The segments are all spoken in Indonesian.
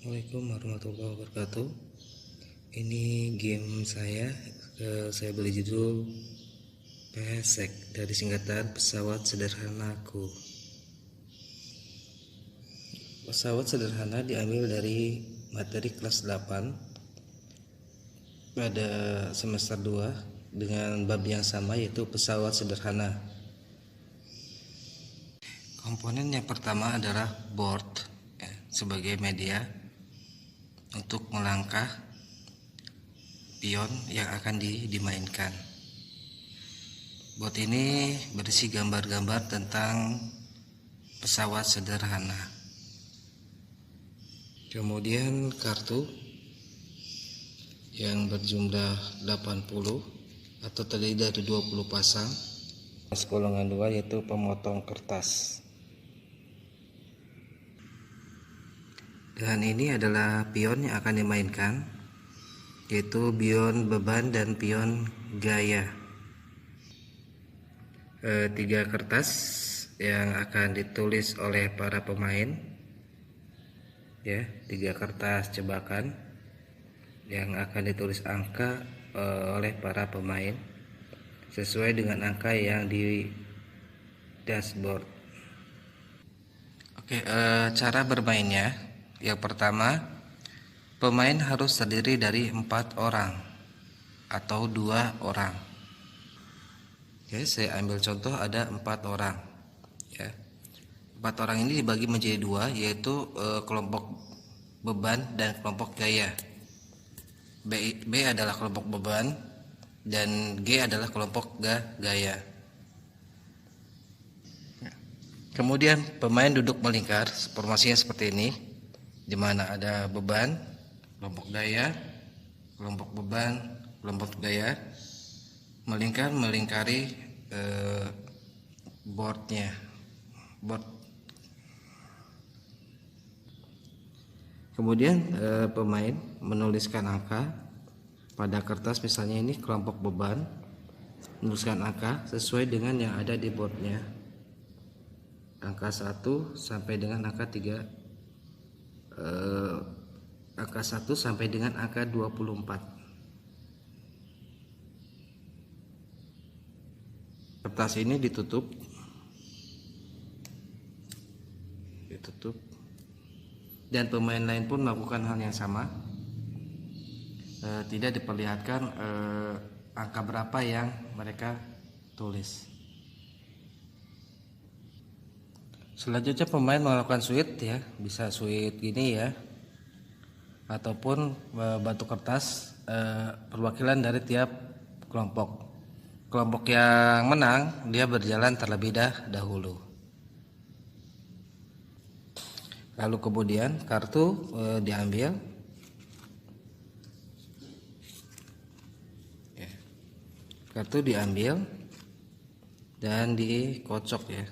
Assalamualaikum warahmatullahi wabarakatuh. Ini game saya beri judul PSEK dari singkatan pesawat sederhanaku. Pesawat sederhana diambil dari materi kelas 8 pada semester 2 dengan bab yang sama, yaitu pesawat sederhana. Komponen yang pertama adalah board sebagai media untuk melangkah pion yang akan dimainkan. Board ini berisi gambar-gambar tentang pesawat sederhana. Kemudian kartu yang berjumlah 80 atau terdiri dari 20 pasang. Golongan 2 yaitu pemotong kertas. Dan ini adalah pion yang akan dimainkan, yaitu pion beban dan pion gaya. 3 kertas yang akan ditulis oleh para pemain, ya, 3 kertas jebakan yang akan ditulis angka oleh para pemain sesuai dengan angka yang di dashboard. Oke, cara bermainnya. Yang pertama, pemain harus terdiri dari 4 orang atau 2 orang. Oke, saya ambil contoh ada 4 orang. Ya, 4 orang ini dibagi menjadi 2, yaitu kelompok beban dan kelompok gaya. B adalah kelompok beban dan G adalah kelompok gaya. Kemudian pemain duduk melingkar, formasinya seperti ini, di mana ada beban, kelompok gaya, kelompok beban, kelompok gaya, melingkari board. Kemudian pemain menuliskan angka pada kertas, misalnya ini kelompok beban, menuliskan angka sesuai dengan yang ada di boardnya, angka 1 sampai dengan angka 3. Angka 1 sampai dengan angka 24. Kertas ini ditutup dan pemain lain pun melakukan hal yang sama. Tidak diperlihatkan angka berapa yang mereka tulis. Selanjutnya pemain melakukan sweet, ya, bisa sweet gini ya, ataupun batu kertas perwakilan dari tiap kelompok. Kelompok yang menang dia berjalan terlebih dahulu. Lalu kemudian kartu diambil, kartu diambil dan dikocok, ya.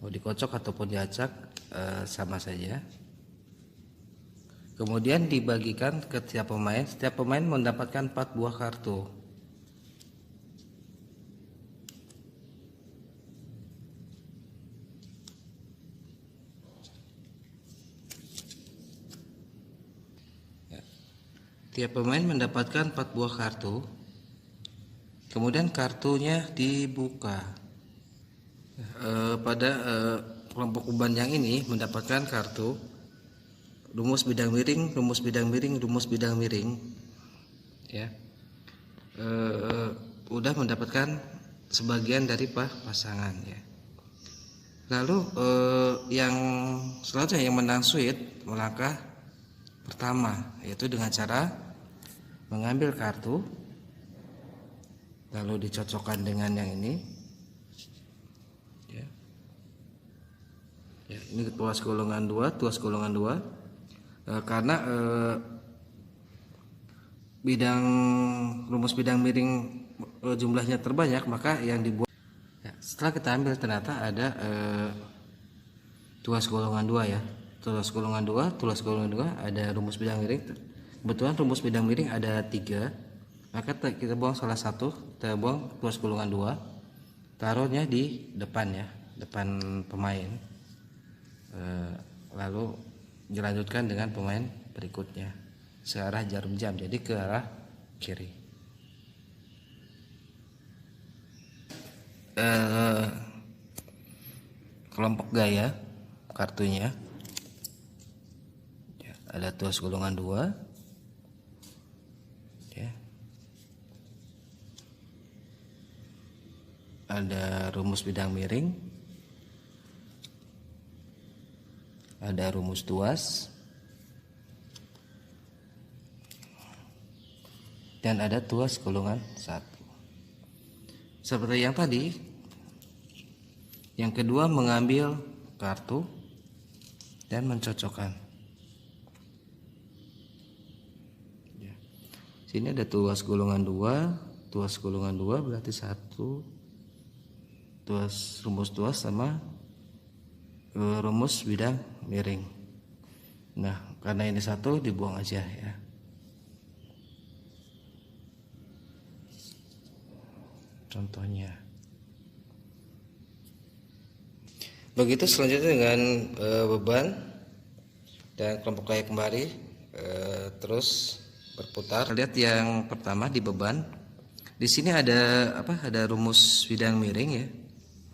Mau dikocok ataupun diacak sama saja. Kemudian dibagikan ke setiap pemain. Setiap pemain mendapatkan 4 buah kartu. Ya. Tiap pemain mendapatkan 4 buah kartu. Kemudian kartunya dibuka. Pada kelompok beban yang ini mendapatkan kartu rumus bidang miring, rumus bidang miring, rumus bidang miring, ya. Udah mendapatkan sebagian dari pasangan, ya. Lalu yang selanjutnya yang menang sweet melangkah pertama, yaitu dengan cara mengambil kartu lalu dicocokkan dengan yang ini. Ya, ini tuas golongan 2, karena rumus bidang miring jumlahnya terbanyak, maka yang dibuat, ya, setelah kita ambil ternyata ada tuas golongan 2, ya. Tuas golongan 2 ada rumus bidang miring. Kebetulan rumus bidang miring ada 3, maka kita buang salah satu, kita buang tuas golongan 2, taruhnya di depan, ya, depan pemain. Lalu dilanjutkan dengan pemain berikutnya searah jarum jam, jadi ke arah kiri. Kelompok gaya kartunya ya, ada tuas golongan 2 ya. Ada rumus bidang miring, ada rumus tuas, dan ada tuas golongan 1. Seperti yang tadi, yang kedua mengambil kartu dan mencocokkan. Ya. Sini ada tuas golongan 2, tuas golongan 2 berarti 1, tuas rumus tuas sama rumus bidang miring. Nah, karena ini 1 dibuang aja ya. Contohnya. Begitu selanjutnya dengan beban dan kelompok gaya kembali, terus berputar. Lihat yang pertama di beban. Di sini ada apa? Ada rumus bidang miring ya.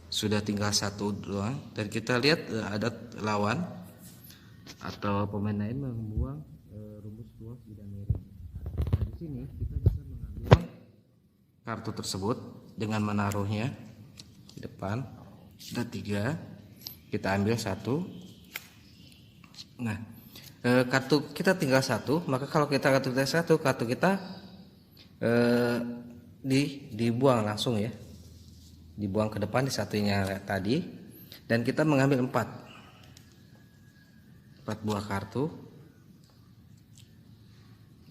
Sudah tinggal 1 doang, dan kita lihat ada lawan atau pemain lain membuang rumus tuas bidang miring. Nah, di sini kita bisa mengambil kartu tersebut dengan menaruhnya di depan. Ada 3, kita ambil 1. Nah, kartu kita tinggal 1, maka kalau kita kartu kita 1, kartu kita dibuang langsung ya, dibuang ke depan di satunya tadi, dan kita mengambil 4 buah kartu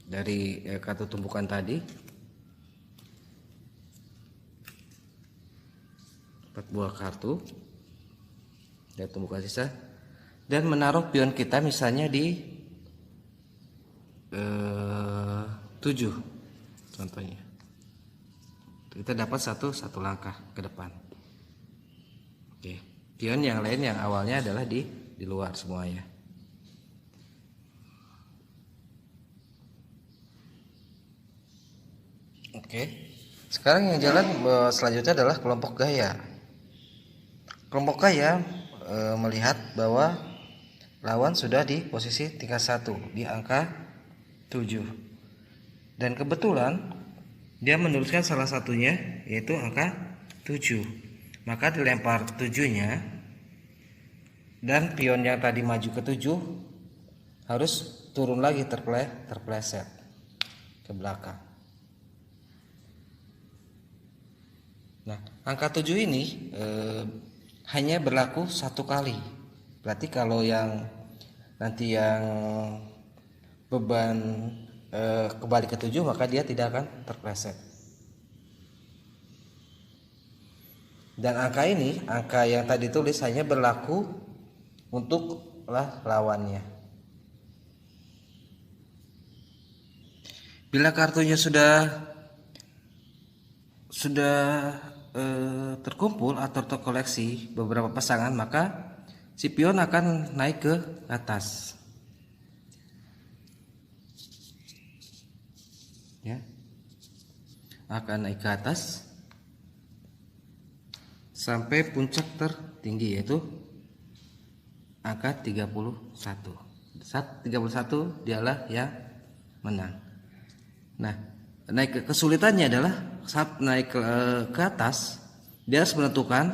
dari kartu tumpukan tadi, 4 buah kartu dari tumpukan sisa, dan menaruh pion kita misalnya di 7 contohnya. Kita dapat satu langkah ke depan. Oke, pion yang lain yang awalnya adalah di luar semuanya. Oke, sekarang yang jalan selanjutnya adalah kelompok gaya. Kelompok gaya melihat bahwa lawan sudah di posisi tingkat 1 di angka 7, dan kebetulan dia menuliskan salah satunya yaitu angka 7, maka dilempar 7-nya, dan pion yang tadi maju ke 7 harus turun lagi, terpleset ke belakang. Nah, angka 7 ini hanya berlaku 1 kali. Berarti kalau yang nanti yang beban kembali ke 7, maka dia tidak akan terpleset. Dan angka ini, angka yang tadi tulis hanya berlaku untuk lawannya. Bila kartunya sudah terkumpul atau terkoleksi beberapa pasangan, maka si pion akan naik ke atas ya, akan naik ke atas sampai puncak tertinggi yaitu angka 31. Saat 31 dialah yang menang. Nah, naik kesulitannya adalah saat naik ke atas, dia harus menentukan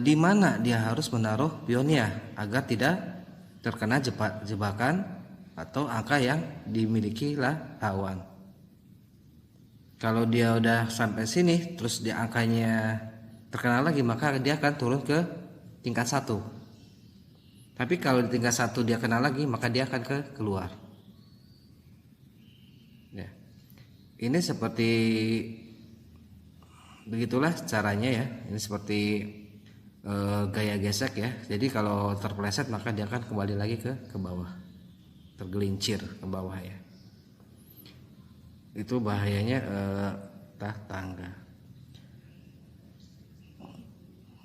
di mana dia harus menaruh pionnya agar tidak terkena jebakan atau angka yang dimiliki lawan. Kalau dia udah sampai sini terus di angkanya terkena lagi, maka dia akan turun ke tingkat 1. Tapi kalau di tingkat 1 dia kena lagi, maka dia akan keluar. Ya. Ini seperti begitulah caranya ya. Ini seperti gaya gesek ya. Jadi kalau terpeleset maka dia akan kembali lagi ke bawah, tergelincir ke bawah ya. Itu bahayanya tangga.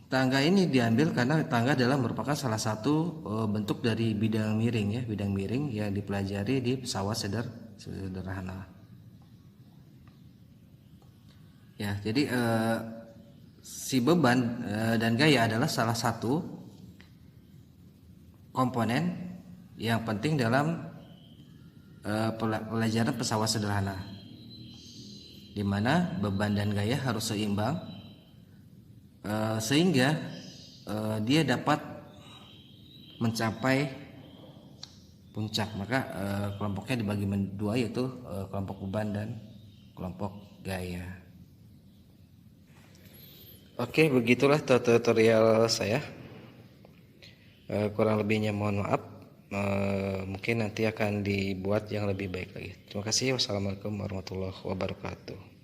Tangga ini diambil karena tangga adalah merupakan salah satu bentuk dari bidang miring ya, bidang miring yang dipelajari di pesawat sederhana. Ya, jadi si beban dan gaya adalah salah satu komponen yang penting dalam pelajaran pesawat sederhana, di mana beban dan gaya harus seimbang sehingga dia dapat mencapai puncak. Maka kelompoknya dibagi dua, yaitu kelompok beban dan kelompok gaya. Oke, begitulah tutorial saya. Kurang lebihnya mohon maaf. Mungkin nanti akan dibuat yang lebih baik lagi. Terima kasih. Wassalamualaikum warahmatullahi wabarakatuh.